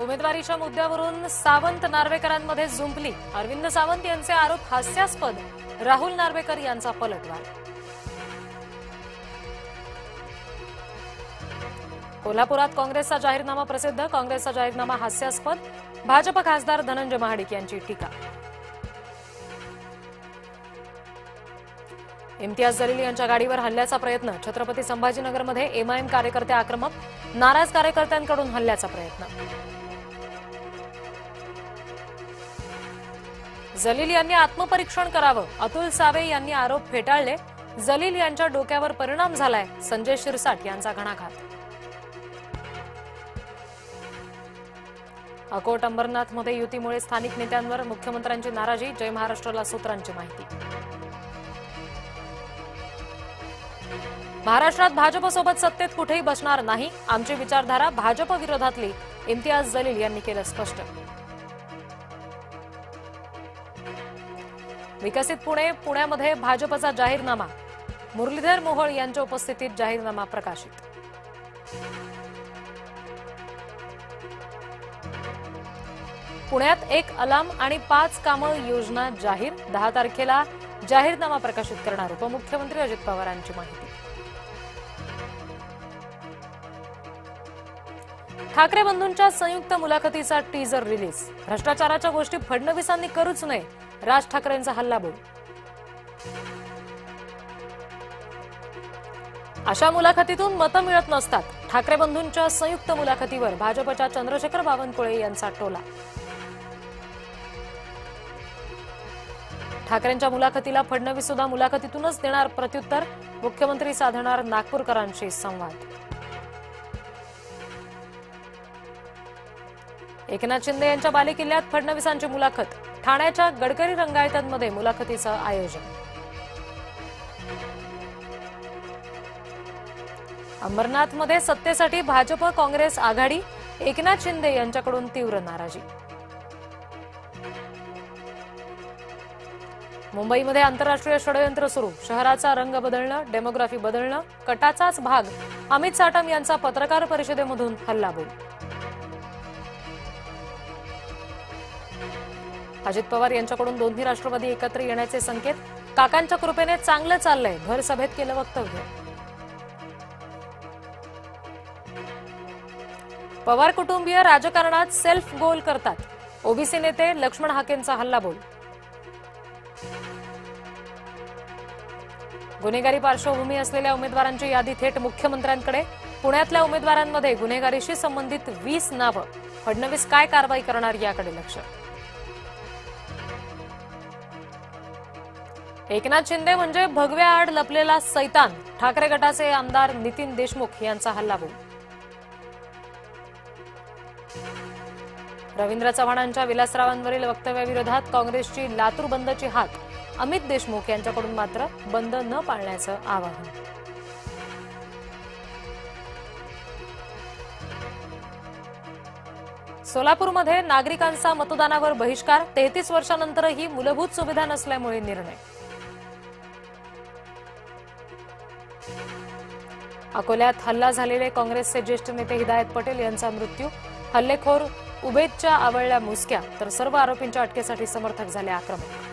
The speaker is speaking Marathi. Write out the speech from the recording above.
उमेदवारीच्या मुद्द्यावरून सावंत नार्वेकरांमध्ये जुंपली। अरविंद सावंत यांचे आरोप हास्यास्पद, राहुल नार्वेकर यांचा पलटवार। कोल्हापुरात काँग्रेसचा जाहीरनामा प्रसिद्ध, काँग्रेसचा जाहीरनामा हास्यास्पद, भाजप खासदार धनंजय महाडिक यांची टीका। इम्तियाज जलील यांच्या गाडीवर हल्ल्याचा प्रयत्न, छत्रपती संभाजीनगरमध्ये एमआयएम कार्यकर्ते आक्रमक, नाराज कार्यकर्त्यांकडून हल्ल्याचा प्रयत्न। जलील यांनी आत्मपरीक्षण करावं, अतुल सावे यांनी आरोप फेटाळले। जलील यांच्या डोक्यावर परिणाम झालाय, संजय शिरसाट यांचा घणाघात। अकोट अंबरनाथमध्ये युतीमुळे स्थानिक नेत्यांवर मुख्यमंत्र्यांची नाराजी, जय महाराष्ट्राला सूत्रांची माहिती। महाराष्ट्रात भाजपसोबत सत्तेत कुठेही बसणार नाही, आमची विचारधारा भाजप विरोधातली, इम्तियाज जलील यांनी केलं स्पष्ट। विकसित पुणे, पुण्यामध्ये भाजपचा जाहीरनामा, मुरलीधर मोहोळ यांच्या उपस्थितीत जाहीरनामा प्रकाशित। पुण्यात 1 अलार्म आणि 5 कामं योजना जाहीर, 10 तारखेला जाहीरनामा प्रकाशित करणार उपमुख्यमंत्री अजित पवारांची माहिती। ठाकरे बंधूंच्या संयुक्त मुलाखतीचा टीजर रिलीज, भ्रष्टाचाराच्या गोष्टी फडणवीसांनी करूच नये, राज ठाकरेंचा हल्लाबोल। अशा मुलाखतीतून मतं मिळत नसतात, ठाकरे बंधूंच्या संयुक्त मुलाखतीवर भाजपच्या चंद्रशेखर बावनकुळे यांचा टोला। ठाकरेंच्या मुलाखतीला फडणवीस सुद्धा मुलाखतीतूनच देणार प्रत्युत्तर, मुख्यमंत्री साधणार नागपूरकरांशी संवाद। एकनाथ शिंदे यांच्या बालेकिल्ल्यात फडणवीसांची मुलाखत, ठाण्याच्या गडकरी रंगायतांमध्ये मुलाखतीचं आयोजन। अंबरनाथमध्ये सत्तेसाठी भाजप काँग्रेस आघाडी, एकनाथ शिंदे यांच्याकडून तीव्र नाराजी। मुंबईमध्ये आंतरराष्ट्रीय षडयंत्र सुरू, शहराचा रंग बदलणं, डेमोग्राफी बदलणं, कटाचाच भाग, अमित साटम यांचा पत्रकार परिषदेमधून हल्लाबोल। अजित पवार यांच्याकडून दोन्ही राष्ट्रवादी एकत्र येण्याचे संकेत, काकांच्या कृपेने चांगलं चाललंय, भर सभेत केलं वक्तव्य। पवार कुटुंबीय राजकारणात सेल्फ गोल करतात, ओबीसी नेते लक्ष्मण हाकेंचा हल्लाबोल। गुन्हेगारी पार्श्वभूमी असलेल्या उमेदवारांची यादी थेट मुख्यमंत्र्यांकडे, पुण्यातल्या उमेदवारांमध्ये गुन्हेगारीशी संबंधित 20 नावं, फडणवीस काय कारवाई करणार याकडे लक्ष। एकनाथ शिंदे म्हणजे भगव्या आड लपलेला सैतान, ठाकरे गटाचे आमदार नितीन देशमुख यांचा हल्लाबोल। रवींद्र चव्हाणांच्या विलासरावांवरील वक्तव्याविरोधात काँग्रेसची लातूर बंदची हाक, अमित देशमुख यांच्याकडून मात्र बंद न पाळण्याचं आवाहन। सोलापूरमध्ये नागरिकांचा मतदानावर बहिष्कार, 33 वर्षांनंतरही मूलभूत सुविधा नसल्यामुळे निर्णय। अकोल्यात हल्ला झालेले काँग्रेसचे ज्येष्ठ नेते हिदायत पटेल यांचा मृत्यू, हल्लेखोर उबेदच्या आवळल्या मुसक्या, तर सर्व आरोपींच्या अटकेसाठी समर्थक झाले आक्रमक।